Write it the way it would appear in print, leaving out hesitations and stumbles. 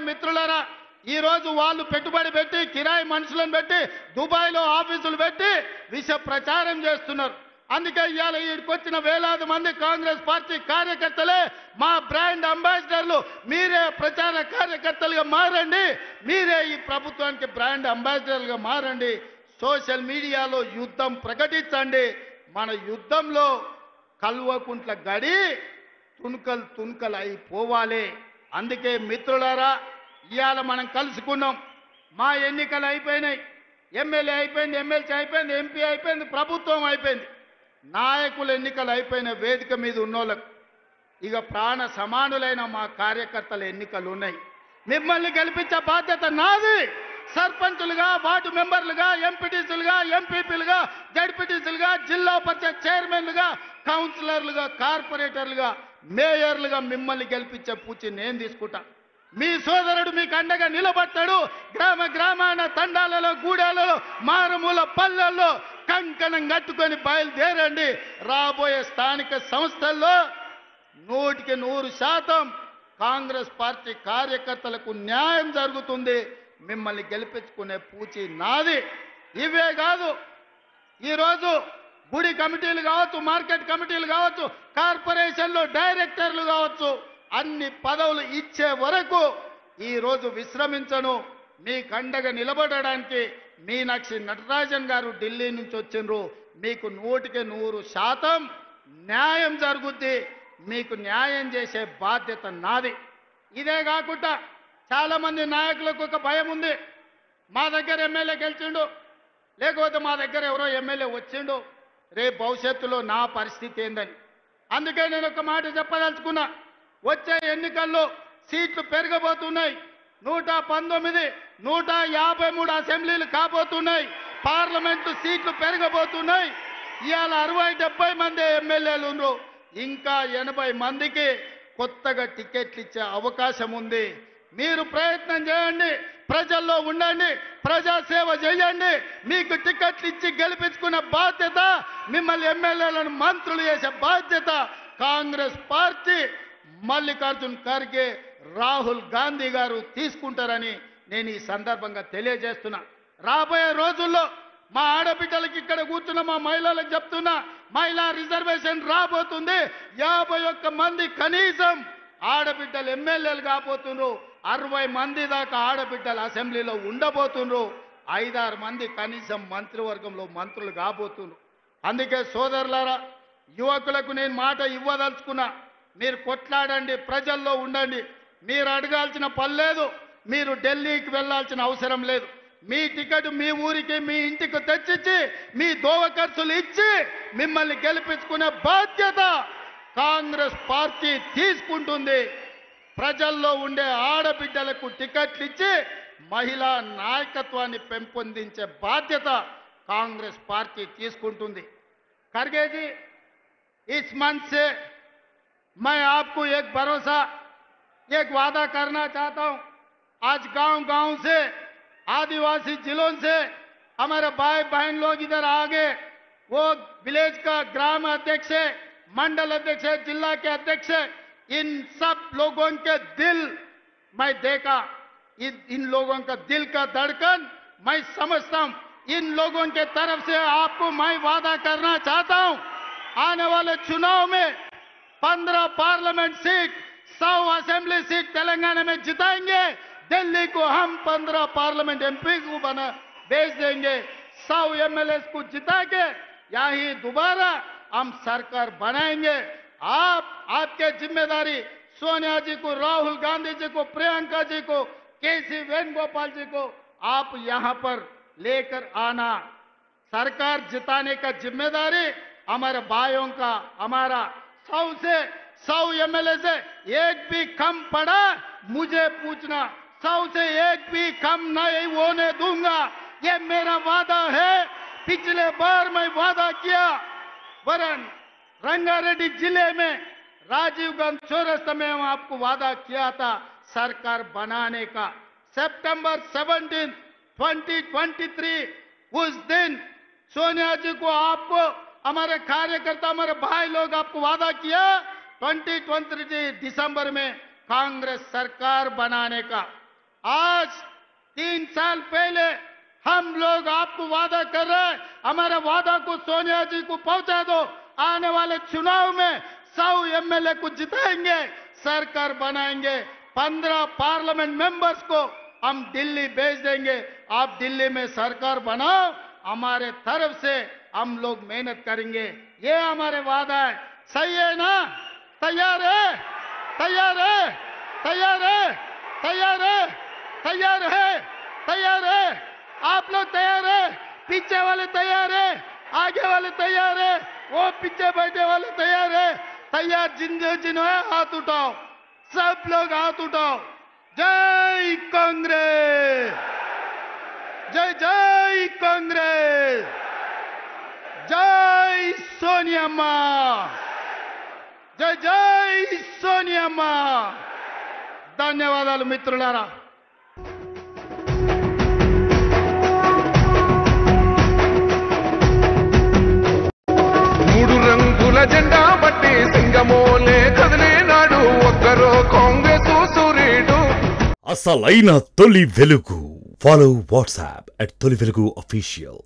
మిత్రులారా ఈ రోజు వాళ్ళు పెట్టుబడి పెట్టి కిరాయి మనుషులను పెట్టి దుబాయ్లో ఆఫీసులు పెట్టి విష ప్రచారం చేస్తున్నారు. అందుకే ఇవాళ ఈడికొచ్చిన వేలాది మంది కాంగ్రెస్ పార్టీ కార్యకర్తలే మా బ్రాండ్ అంబాసిడర్లు. మీరే ప్రచార కార్యకర్తలుగా మారండి, మీరే ఈ ప్రభుత్వానికి బ్రాండ్ అంబాసిడర్లుగా మారండి. సోషల్ మీడియాలో యుద్ధం ప్రకటించండి. మన యుద్ధంలో కల్వకుంట్ల గడి తుణుకలు అయిపోవాలి. అందుకే మిత్రులారా ఇవాళ మనం కలుసుకున్నాం. మా ఎన్నికలు అయిపోయినాయి, ఎమ్మెల్యే అయిపోయింది, ఎమ్మెల్సీ అయిపోయింది, ఎంపీ అయిపోయింది, ప్రభుత్వం అయిపోయింది. నాయకుల ఎన్నికలు అయిపోయిన వేదిక మీద ఉన్నోళ్ళకు ఇక ప్రాణ సమానులైన మా కార్యకర్తల ఎన్నికలు ఉన్నాయి. మిమ్మల్ని గెలిపించే బాధ్యత నాది. సర్పంచులుగా, వార్డు మెంబర్లుగా, ఎంపీటీసీలుగా, ఎంపీపీలుగా, జడ్పీటీసీలుగా, జిల్లా పరిషత్ చైర్మన్లుగా, కౌన్సిలర్లుగా, కార్పొరేటర్లుగా, మేయర్లుగా మిమ్మల్ని గెలిపించే పూచి నేను తీసుకుంటా. మీ సోదరుడు మీకు అండగా నిలబడతాడు. గ్రామ గ్రామాన తండాలలో, గూడాలలో, మారుమూల పల్లెల్లో కంకణం కట్టుకొని బయలుదేరండి. రాబోయే స్థానిక సంస్థల్లో 100% కాంగ్రెస్ పార్టీ కార్యకర్తలకు న్యాయం జరుగుతుంది. మిమ్మల్ని గెలిపించుకునే పూచి నాది. ఇవే కాదు, ఈరోజు గుడి కమిటీలు కావచ్చు, మార్కెట్ కమిటీలు కావచ్చు, కార్పొరేషన్లో డైరెక్టర్లు కావచ్చు, అన్ని పదవులు ఇచ్చే వరకు ఈరోజు విశ్రమించను. మీకు అండగా నిలబడడానికి మీనాక్షి నటరాజన్ గారు ఢిల్లీ నుంచి వచ్చిండ్రు. మీకు 100% న్యాయం జరుగుద్ది. మీకు న్యాయం చేసే బాధ్యత నాది. ఇదే కాకుండా చాలామంది నాయకులకు ఒక భయం ఉంది. మా దగ్గర ఎమ్మెల్యే గెలిచిండు, లేకపోతే మా దగ్గర ఎవరో ఎమ్మెల్యే వచ్చిండు, రేపు భవిష్యత్తులో నా పరిస్థితి ఏందని. అందుకే నేను ఒక మాట చెప్పదలుచుకున్నా. వచ్చే ఎన్నికల్లో సీట్లు పెరగబోతున్నాయి. 119, 153 అసెంబ్లీలు కాబోతున్నాయి. పార్లమెంటు సీట్లు పెరగబోతున్నాయి. ఇవాళ 60-70 మంది ఎమ్మెల్యేలు ఉన్నారు. ఇంకా 80 మందికి కొత్తగా టికెట్లు ఇచ్చే అవకాశం ఉంది. మీరు ప్రయత్నం చేయండి, ప్రజల్లో ఉండండి, ప్రజాసేవ చేయండి. మీకు టికెట్లు ఇచ్చి గెలిపించుకునే బాధ్యత, మిమ్మల్ని ఎమ్మెల్యేలను మంత్రులు చేసే బాధ్యత కాంగ్రెస్ పార్టీ, మల్లికార్జున్ ఖర్గే, రాహుల్ గాంధీ గారు తీసుకుంటారని నేను ఈ సందర్భంగా తెలియజేస్తున్నా. రాబోయే రోజుల్లో మా ఆడబిడ్డలకి ఇక్కడ కూర్చున్న మా మహిళలకు చెప్తున్నా, మహిళా రిజర్వేషన్ రాబోతుంది. 51 మంది కనీసం ఆడబిడ్డలు ఎమ్మెల్యేలు కాబోతున్నారు. 60 మంది దాకా ఆడబిడ్డలు అసెంబ్లీలో ఉండబోతున్నారు. 5-6 మంది కనీసం మంత్రివర్గంలో మంత్రులు కాబోతున్నారు. అందుకే సోదరులారా, యువకులకు నేను మాట ఇవ్వదలుచుకున్నా. మీరు కొట్లాడండి, ప్రజల్లో ఉండండి. మీరు అడగాల్సిన పని లేదు, మీరు ఢిల్లీకి వెళ్ళాల్సిన అవసరం లేదు. మీ టికెట్ మీ ఊరికి, మీ ఇంటికి తెచ్చిచ్చి, మీ దోవ ఖర్చులు ఇచ్చి మిమ్మల్ని గెలిపించుకునే బాధ్యత కాంగ్రెస్ పార్టీ తీసుకుంటుంది. ప్రజల్లో ఉండే ఆడబిడ్డలకు టికెట్లు ఇచ్చి మహిళా నాయకత్వాన్ని పెంపొందించే బాధ్యత కాంగ్రెస్ పార్టీ తీసుకుంటుంది. ఖర్గే जी, इस मंच से मैं आपको एक भरोसा, एक वादा करना चाहता हूं. आज गांव-गांव से, आदिवासी जिलों से हमारे भाई बहन लोग इधर आ गए. वो विलेज का ग्राम अध्यक्ष है, मंडल अध्यक्ष है, जिला के अध्यक्ष है. इन सब लोगों के दिल मैं देखा, इन लोगों का दिल का धड़कन मैं समझता हूं. इन लोगों के तरफ से आपको मैं वादा करना चाहता हूं, आने वाले चुनाव में 15 parliament seat, 100 assembly seat Telangana में जिताएंगे. दिल्ली को हम 15 पार्लियामेंट एमपी को बना भेज देंगे. 100 एमएलए को जिता के यही दोबारा हम सरकार बनाएंगे. आपके जिम्मेदारी सोनिया जी को, राहुल गांधी जी को, प्रियंका जी को, केसी वेणुगोपाल जी को आप यहां पर लेकर आना. सरकार जिताने का जिम्मेदारी हमारे भाइयों का. हमारा 100 एमएलए से एक भी कम पड़ा मुझे पूछना. 100 से एक भी कम नहीं होने दूंगा, ये मेरा वादा है. पिछले बार मैं वादा किया, वरन रंगारेड्डी जिले में राजीव गांधी चौरस्ता में आपको वादा किया था सरकार बनाने का. सितंबर 17, 2023 उस दिन सोनिया जी को, आपको, हमारे कार्यकर्ता, हमारे भाई लोग आपको वादा किया 2023 दिसंबर में कांग्रेस सरकार बनाने का. आज 3 साल पहले हम लोग आपको वादा कर रहे हैं, हमारे वादा को सोनिया जी को पहुंचा दो। आने वाले चुनाव में 100 एमएलए को जिताएंगे, सरकार बनाएंगे, 15 पार्लियामेंट मेंबर्स को हम दिल्ली भेज देंगे। आप दिल्ली में सरकार बनाओ, हमारे तरफ से हम लोग मेहनत करेंगे। ये हमारे वादा है। सही है ना? तैयार है? तैयार है? तैयार है? तैयार है? तैयार है? तैयार है? आप लोग तैयार है? पीछे वाले तैयार है? आगे वाले तैयार है? वो पीछे बैठे वाले तैयार है? तैयार जिन है हाथ उठाओ, सब लोग हाथ उठाओ। जय कांग्रेस, जय जय कांग्रेस, जय सोनिया मां, जय जय सोनिया मां। ధన్యవాదాలు మిత్రులారా। మూడు రంగుల జెండా బట్టి సింగమోలే కదిలినాడు ఒక్కరో కాంగ్రెస్ సూర్యుడు। అసలైన తొలి వెలుగు. ఫాలో వాట్సాప్ @తొలి వెలుగు official.